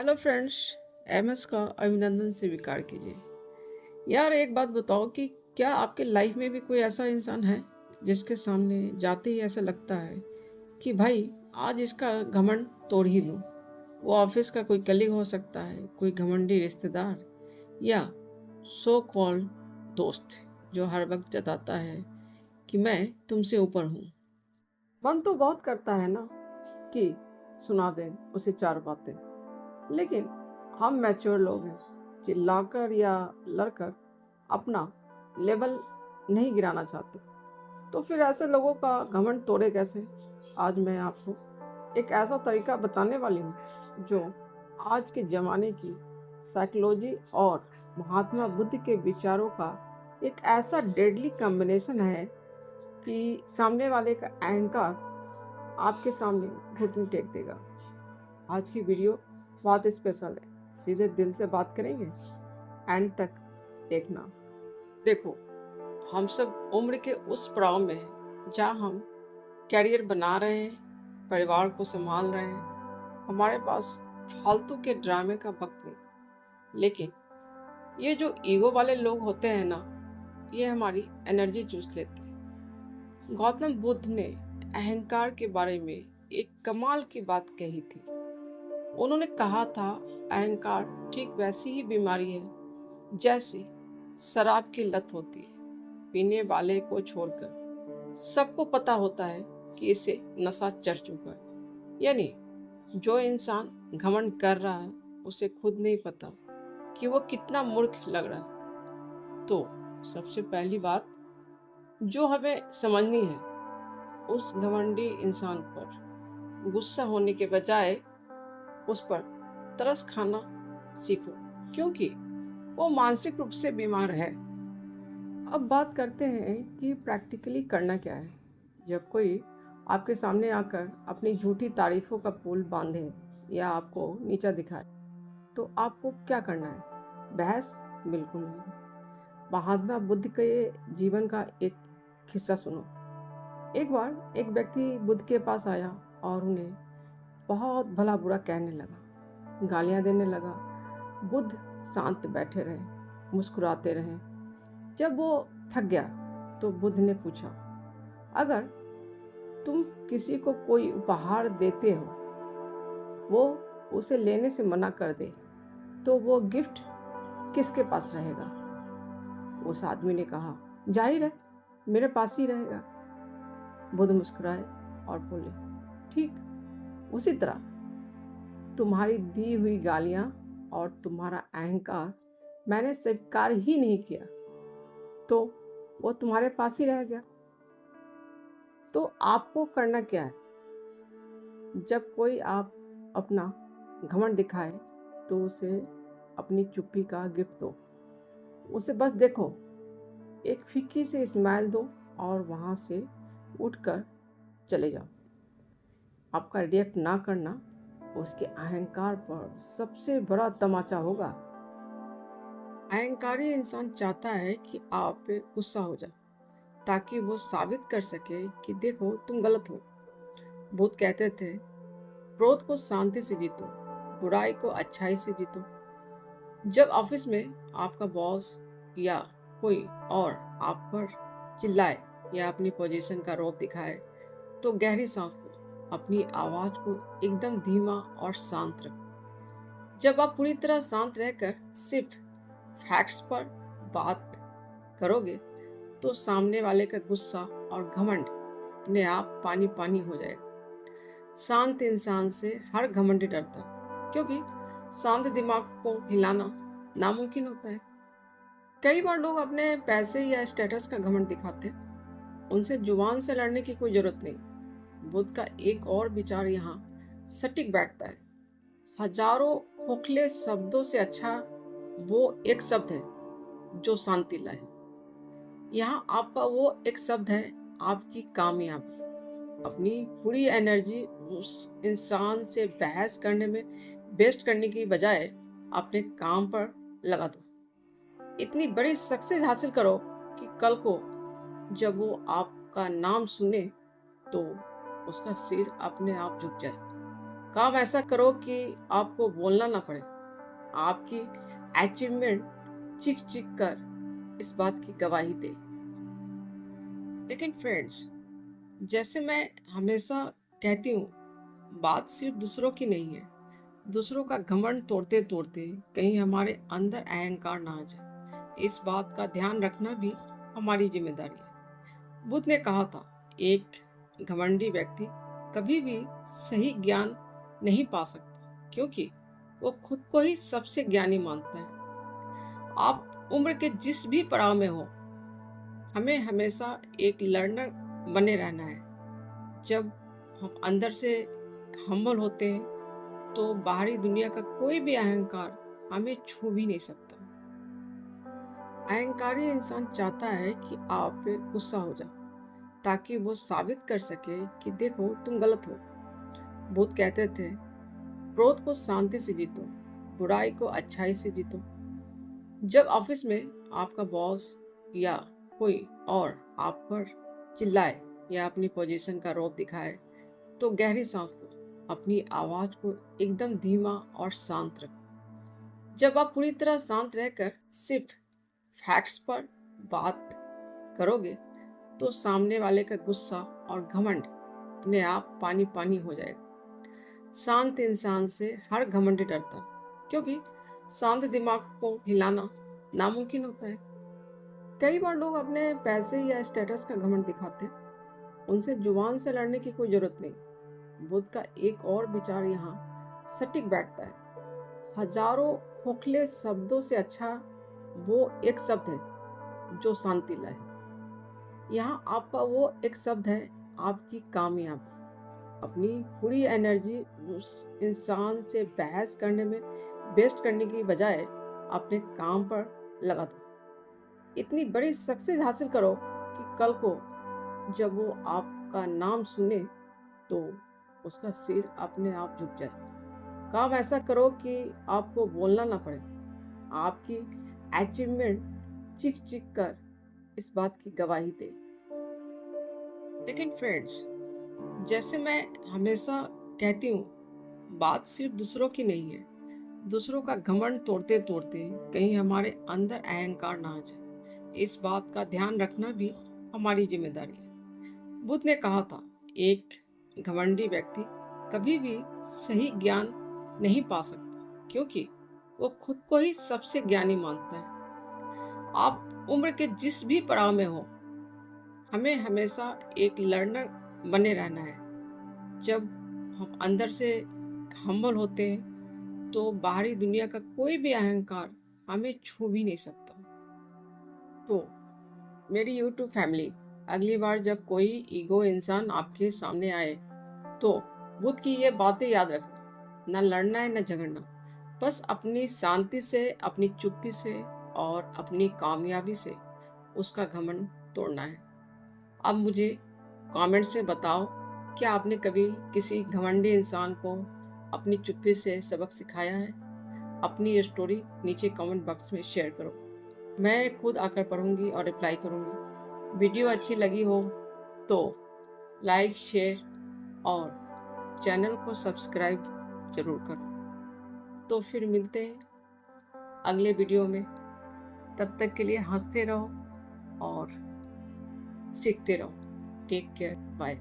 Hello friends. MS का अभिनंदन स्वीकार कीजिए। यार एक बात बताओ कि क्या आपके लाइफ में भी कोई ऐसा इंसान है जिसके सामने जाते ही ऐसा लगता है कि भाई आज इसका घमंड तोड़ ही लूं। वो ऑफिस का कोई कलीग हो सकता है, कोई घमंडी रिश्तेदार या सो कॉल्ड दोस्त जो हर वक्त जताता है कि मैं तुमसे ऊपर हूँ। मन तो बहुत करता है ना कि सुना दें उसे चार बातें, लेकिन हम मैच्योर लोग हैं, चिल्लाकर या लड़कर अपना लेवल नहीं गिराना चाहते। तो फिर ऐसे लोगों का घमंड तोड़े कैसे? आज मैं आपको एक ऐसा तरीका बताने वाली हूँ जो आज के ज़माने की साइकोलॉजी और महात्मा बुद्ध के विचारों का एक ऐसा डेडली कॉम्बिनेशन है कि सामने वाले का अहंकार आपके सामने घुटने टेक देगा। आज की वीडियो बहुत स्पेशल है, सीधे दिल से बात करेंगे, एंड तक देखना। देखो, हम सब उम्र के उस पड़ाव में हैं जहाँ हम कैरियर बना रहे हैं, परिवार को संभाल रहे हैं, हमारे पास फालतू के ड्रामे का वक्त नहीं। लेकिन ये जो ईगो वाले लोग होते हैं ना, ये हमारी एनर्जी चूस लेते हैं। गौतम बुद्ध ने अहंकार के बारे में एक कमाल की बात कही थी। उन्होंने कहा था, अहंकार ठीक वैसी ही बीमारी है जैसी शराब की लत होती है। पीने वाले को छोड़कर सबको पता होता है कि इसे नशा चढ़ चुका है। यानी जो इंसान घमंड कर रहा है उसे खुद नहीं पता कि वो कितना मूर्ख लग रहा है। तो सबसे पहली बात जो हमें समझनी है, उस घमंडी इंसान पर गुस्सा होने के बजाय उस पर तरस खाना सीखो, क्योंकि वो मानसिक रूप से बीमार है। अब बात करते हैं कि प्रैक्टिकली करना क्या है। जब कोई आपके सामने आकर अपनी झूठी तारीफों का पुल बांधे या आपको नीचा दिखाए, तो आपको क्या करना है? बहस? बिल्कुल नहीं। महात्मा बुद्ध के जीवन का एक किस्सा सुनो। एक बार एक व्यक्ति बुद्ध के पास आया और उन्हें बहुत भला बुरा कहने लगा, गालियां देने लगा। बुद्ध शांत बैठे रहे, मुस्कुराते रहे। जब वो थक गया तो बुद्ध ने पूछा, अगर तुम किसी को कोई उपहार देते हो, वो उसे लेने से मना कर दे, तो वो गिफ्ट किसके पास रहेगा? उस आदमी ने कहा, जाहिर है मेरे पास ही रहेगा। बुद्ध मुस्कुराए और बोले, ठीक उसी तरह तुम्हारी दी हुई गालियां और तुम्हारा अहंकार मैंने स्वीकार ही नहीं किया, तो वो तुम्हारे पास ही रह गया। तो आपको करना क्या है? जब कोई आप अपना घमंड दिखाए तो उसे अपनी चुप्पी का गिफ्ट दो। उसे बस देखो, एक फीकी से स्माइल दो और वहाँ से उठकर चले जाओ। आपका रिएक्ट ना करना उसके अहंकार पर सबसे बड़ा तमाचा होगा। अहंकारी इंसान चाहता है कि आप पे गुस्सा हो जाए ताकि वो साबित कर सके कि देखो तुम गलत हो। बुद्ध कहते थे, क्रोध को शांति से जीतो, बुराई को अच्छाई से जीतो। जब ऑफिस में आपका बॉस या कोई और आप पर चिल्लाए या अपनी पोजीशन का रौब दिखाए, तो गहरी सांस लो। अपनी आवाज को एकदम धीमा और शांत रखो। जब आप पूरी तरह शांत रहकर सिर्फ फैक्ट्स पर बात करोगे, तो सामने वाले का गुस्सा और घमंड अपने आप पानी पानी हो जाएगा। शांत इंसान से हर घमंडी डरता है, क्योंकि शांत दिमाग को हिलाना नामुमकिन होता है। कई बार लोग अपने पैसे या स्टेटस का घमंड दिखाते हैं। उनसे जुबान से लड़ने की कोई जरूरत नहीं। बुद्ध का एक और विचार यहाँ सटीक बैठता है। हजारों खोखले शब्दों से अच्छा वो एक शब्द है जो शांति लाए। यहाँ आपका वो एक शब्द है, आपकी कामयाबी। अपनी पूरी एनर्जी उस इंसान से बहस करने में वेस्ट करने की बजाय अपने काम पर लगा दो। इतनी बड़ी सक्सेस हासिल करो कि कल को जब वो आपका नाम सुने तो उसका सिर अपने आप झुक जाए। काम ऐसा करो कि आपको बोलना ना पड़े, आपकी अचीवमेंट चीख चीख कर इस बात की गवाही दे। लेकिन फ्रेंड्स, जैसे मैं हमेशा कहती हूँ, बात सिर्फ दूसरों की नहीं है। दूसरों का घमंड तोड़ते तोड़ते कहीं हमारे अंदर अहंकार ना आ जाए, इस बात का ध्यान रखना भी हमारी जिम्मेदारी है। बुद्ध ने कहा था, एक घमंडी व्यक्ति कभी भी सही ज्ञान नहीं पा सकता, क्योंकि वो खुद को ही सबसे ज्ञानी मानता है। आप उम्र के जिस भी पड़ाव में हो, हमें हमेशा एक लर्नर बने रहना है। जब हम अंदर से हम्बल होते हैं तो बाहरी दुनिया का कोई भी अहंकार हमें छू भी नहीं सकता। अहंकारी इंसान चाहता है कि आप पे गुस्सा हो जाए ताकि वो साबित कर सके कि देखो तुम गलत हो। बुद्ध कहते थे, क्रोध को शांति से जीतो, बुराई को अच्छाई से जीतो। जब ऑफिस में आपका बॉस या कोई और आप पर चिल्लाए या अपनी पोजीशन का रौब दिखाए, तो गहरी सांस लो, अपनी आवाज को एकदम धीमा और शांत रखो। जब आप पूरी तरह शांत रहकर सिर्फ फैक्ट्स पर बात करोगे, तो सामने वाले का गुस्सा और घमंड अपने आप पानी पानी हो जाएगा। शांत इंसान से हर घमंडी डरता है, क्योंकि शांत दिमाग को हिलाना नामुमकिन होता है। कई बार लोग अपने पैसे या स्टेटस का घमंड दिखाते हैं, उनसे जुबान से लड़ने की कोई जरूरत नहीं। बुद्ध का एक और विचार यहाँ सटीक बैठता है, हजारों खोखले शब्दों से अच्छा वो एक शब्द है जो शांति लाए। यहाँ आपका वो एक शब्द है, आपकी कामयाबी। अपनी पूरी एनर्जी उस इंसान से बहस करने में वेस्ट करने की बजाय अपने काम पर लगा दो। इतनी बड़ी सक्सेस हासिल करो कि कल को जब वो आपका नाम सुने तो उसका सिर अपने आप झुक जाए। काम ऐसा करो कि आपको बोलना ना पड़े, आपकी अचीवमेंट चीख चीख कर इस बात की गवाही दे। लेकिन फ्रेंड्स, जैसे मैं हमेशा कहती हूँ, बात सिर्फ दूसरों की नहीं है। दूसरों का घमंड तोड़ते तोड़ते कहीं हमारे अंदर अहंकार ना आ जाए, इस बात का ध्यान रखना भी हमारी जिम्मेदारी है। बुद्ध ने कहा था, एक घमंडी व्यक्ति कभी भी सही ज्ञान नहीं पा सकता, क्योंकि वो खुद को ही सबसे ज्ञानी मानता है। आप उम्र के जिस भी पड़ाव में हो, हमें हमेशा एक लर्नर बने रहना है। जब हम अंदर से हम्बल होते हैं तो बाहरी दुनिया का कोई भी अहंकार हमें छू भी नहीं सकता। तो मेरी यूट्यूब फैमिली, अगली बार जब कोई ईगो इंसान आपके सामने आए तो बुद्ध की ये बातें याद रखना, न लड़ना है न झगड़ना, बस अपनी शांति से, अपनी चुप्पी से और अपनी कामयाबी से उसका घमंड तोड़ना है। अब मुझे कमेंट्स में बताओ, क्या आपने कभी किसी घमंडी इंसान को अपनी चुप्पी से सबक सिखाया है? अपनी स्टोरी नीचे कमेंट बॉक्स में शेयर करो, मैं खुद आकर पढ़ूंगी और रिप्लाई करूंगी। वीडियो अच्छी लगी हो तो लाइक, शेयर और चैनल को सब्सक्राइब जरूर करो। तो फिर मिलते हैं अगले वीडियो में। तब तक के लिए हंसते रहो और सीखते रहो। Take care, bye.